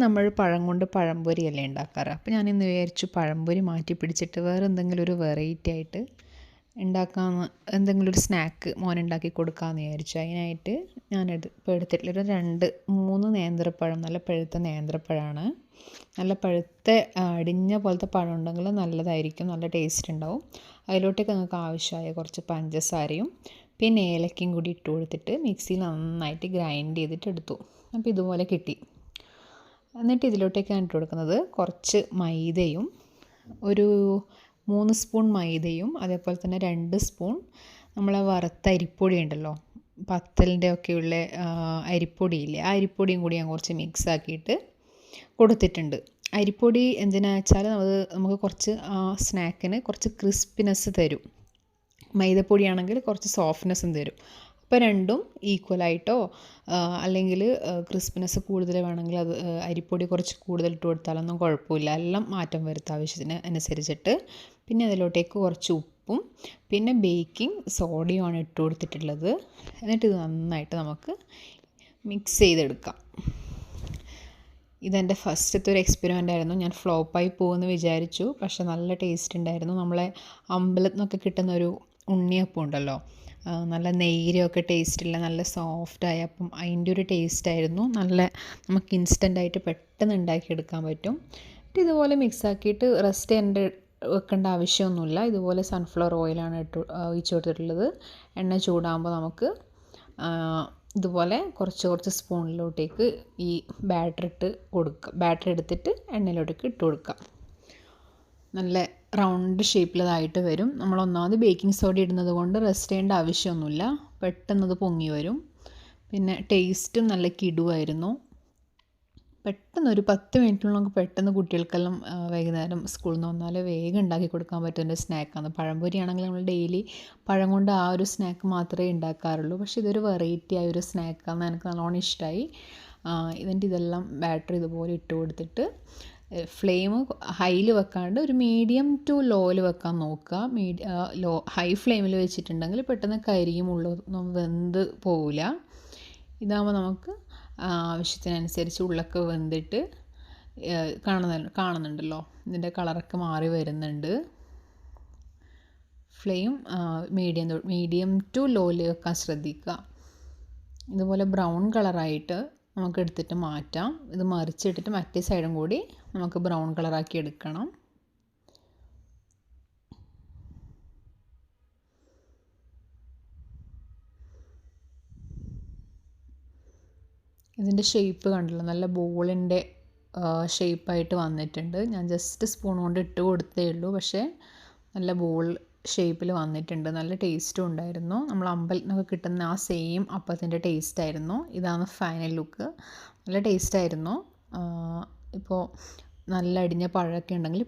നമ്മൾ പഴം കൊണ്ട് പഴംപൊരിയല്ലേ ഉണ്ടാക്കാറ്. അപ്പോൾ ഞാനിന്ന് വിചാരിച്ചു പഴംപൊരി മാറ്റി പിടിച്ചിട്ട് വേറെ എന്തെങ്കിലും ഒരു വെറൈറ്റി ആയിട്ട് ഉണ്ടാക്കാമെന്ന്, എന്തെങ്കിലും ഒരു സ്നാക്ക് മോനുണ്ടാക്കി കൊടുക്കാമെന്ന് വിചാരിച്ചു. അതിനായിട്ട് ഇപ്പോൾ എടുത്തിട്ടുള്ളൊരു 2-3 നേന്ത്രപ്പഴം, നല്ല പഴുത്ത നേന്ത്രപ്പഴമാണ്. നല്ല പഴുത്ത അടിഞ്ഞ പോലത്തെ പഴം ഉണ്ടെങ്കിൽ നല്ലതായിരിക്കും, നല്ല ടേസ്റ്റ് ഉണ്ടാവും. അതിലോട്ടേക്ക് നിങ്ങൾക്ക് ആവശ്യമായ കുറച്ച് പഞ്ചസാരയും പിന്നെ ഏലക്കയും കൂടി ഇട്ട് കൊടുത്തിട്ട് മിക്സിയിൽ നന്നായിട്ട് ഗ്രൈൻഡ് ചെയ്തിട്ട് എടുത്തു. അപ്പോൾ ഇതുപോലെ കിട്ടി. എന്നിട്ട് ഇതിലോട്ടേക്കാണ് ഇട്ട് കൊടുക്കുന്നത് കുറച്ച് മൈദയും, ഒരു 3 സ്പൂൺ മൈദയും, അതേപോലെ തന്നെ 2 സ്പൂൺ നമ്മളെ വറുത്ത അരിപ്പൊടി ഉണ്ടല്ലോ, പത്തലിൻ്റെ ഒക്കെയുള്ള അരിപ്പൊടിയില്ലേ, ആ അരിപ്പൊടിയും കൂടി ഞാൻ കുറച്ച് മിക്സ് ആക്കിയിട്ട് കൊടുത്തിട്ടുണ്ട്. അരിപ്പൊടി എന്തിനാണെന്ന് വെച്ചാൽ നമുക്ക് കുറച്ച് ആ സ്നാക്കിന് കുറച്ച് ക്രിസ്പിനെസ് തരും. മൈദപ്പൊടിയാണെങ്കിൽ കുറച്ച് സോഫ്റ്റ്നെസ്സും തരും. അപ്പോൾ രണ്ടും ഈക്വലായിട്ടോ അല്ലെങ്കിൽ ക്രിസ്പിനെസ് കൂടുതൽ വേണമെങ്കിൽ അത് അരിപ്പൊടി കുറച്ച് കൂടുതൽ ഇട്ട് കൊടുത്താലൊന്നും കുഴപ്പമില്ല. എല്ലാം മാറ്റം വരുത്താം ആവശ്യത്തിന് അനുസരിച്ചിട്ട്. പിന്നെ അതിലോട്ടേക്ക് കുറച്ച് ഉപ്പും പിന്നെ ബേക്കിംഗ് സോഡയുമാണ് ഇട്ട് കൊടുത്തിട്ടുള്ളത്. എന്നിട്ട് ഇത് നന്നായിട്ട് നമുക്ക് മിക്സ് ചെയ്തെടുക്കാം. ഇതെൻ്റെ ഫസ്റ്റത്തെ ഒരു എക്സ്പെരിമെൻ്റ് ആയിരുന്നു. ഞാൻ ഫ്ലോപ്പായി പോകുമെന്ന് വിചാരിച്ചു, പക്ഷെ നല്ല ടേസ്റ്റ് ഉണ്ടായിരുന്നു. നമ്മളെ അമ്പലത്തിൽ നിന്നൊക്കെ കിട്ടുന്ന ഒരു ഉണ്ണിയപ്പം ഉണ്ടല്ലോ, നല്ല നെയ്യൊക്കെ ടേസ്റ്റുള്ള നല്ല സോഫ്റ്റായ അപ്പം, അതിൻ്റെ ഒരു ടേസ്റ്റായിരുന്നു. നല്ല നമുക്ക് ഇൻസ്റ്റൻ്റായിട്ട് പെട്ടെന്ന് ഉണ്ടാക്കിയെടുക്കാൻ പറ്റും. ഇതുപോലെ മിക്സ് ആക്കിയിട്ട് റെസ്റ്റ് വെക്കേണ്ട ആവശ്യമൊന്നുമില്ല. ഇതുപോലെ സൺഫ്ലവർ ഓയിലാണ് ഒഴിച്ച് കൊടുത്തിട്ടുള്ളത്. എണ്ണ ചൂടാകുമ്പോൾ നമുക്ക് ഇതുപോലെ കുറച്ച് സ്പൂണിലോട്ടേക്ക് ഈ ബാറ്റർ എടുത്തിട്ട് എണ്ണയിലോട്ടേക്ക് ഇട്ട് കൊടുക്കുക. നല്ല റൗണ്ട് ഷേപ്പിലതായിട്ട് വരും. നമ്മൾ ഒന്നാമത് ബേക്കിംഗ് സോഡ ഇടുന്നത് കൊണ്ട് റെസ്റ്റ് ചെയ്യേണ്ട ആവശ്യമൊന്നുമില്ല, പെട്ടെന്നത് പൊങ്ങി വരും. പിന്നെ ടേസ്റ്റും നല്ല കിടുവായിരുന്നു. പെട്ടെന്ന് ഒരു 10 മിനിറ്റിനുള്ളിൽ നമുക്ക് പെട്ടെന്ന് കുട്ടികൾക്കെല്ലാം വൈകുന്നേരം സ്കൂളിൽ നിന്ന് വന്നാൽ വേഗം ഉണ്ടാക്കി കൊടുക്കാൻ പറ്റുന്ന സ്നാക്കാണ്. പഴംപൊരി ആണെങ്കിൽ നമ്മൾ ഡെയിലി പഴം കൊണ്ട് ആ ഒരു സ്നാക്ക് മാത്രമേ ഉണ്ടാക്കാറുള്ളൂ. പക്ഷേ ഇതൊരു വെറൈറ്റി ആയ ഒരു സ്നാക്കാണ്, എനിക്ക് നല്ലോണം ഇഷ്ടമായി. ഇതെല്ലാം ബാറ്റർ ഇതുപോലെ ഇട്ട് കൊടുത്തിട്ട് ഫ്ലെയിം ഹൈയിൽ വെക്കാണ്ട് ഒരു മീഡിയം ടു ലോയിൽ വെക്കാൻ നോക്കുക. ഹൈ ഫ്ലെയിമിൽ വെച്ചിട്ടുണ്ടെങ്കിൽ പെട്ടെന്ന് കരിയും, ഉള്ളൊന്നും വെന്ത് പോവില്ല. ഇതാകുമ്പോൾ നമുക്ക് ആവശ്യത്തിനനുസരിച്ച് ഉള്ളൊക്കെ വെന്തിട്ട് കാണുന്നുണ്ടല്ലോ, ഇതിൻ്റെ കളറൊക്കെ മാറി വരുന്നുണ്ട്. ഫ്ലെയിം മീഡിയം ടു ലോയിൽ വെക്കാൻ ശ്രദ്ധിക്കുക. ഇതുപോലെ ബ്രൗൺ കളറായിട്ട് നമുക്ക് എടുത്തിട്ട് മാറ്റാം. ഇത് മറിച്ചിട്ടിട്ട് മറ്റേ സൈഡും കൂടി നമുക്ക് ബ്രൗൺ കളറാക്കി എടുക്കണം. ഇതിൻ്റെ ഷേപ്പ് കണ്ടല്ലോ, നല്ല ബോളിൻ്റെ ഷേപ്പായിട്ട് വന്നിട്ടുണ്ട്. ഞാൻ ജസ്റ്റ് സ്പൂൺ കൊണ്ട് ഇട്ട് കൊടുത്തേ ഉള്ളൂ, പക്ഷേ നല്ല ബോൾ ഷേപ്പിൽ വന്നിട്ടുണ്ട്. നല്ല ടേസ്റ്റും ഉണ്ടായിരുന്നു. നമ്മൾ അമ്പലത്തിൽ നിന്നൊക്കെ കിട്ടുന്ന ആ സെയിം അപ്പത്തിൻ്റെ ടേസ്റ്റായിരുന്നു. ഇതാണ് ഫൈനൽ ലുക്ക്. നല്ല ടേസ്റ്റായിരുന്നു. ഇപ്പോൾ നല്ല അടിഞ്ഞ പഴമൊക്കെ ഉണ്ടെങ്കിൽ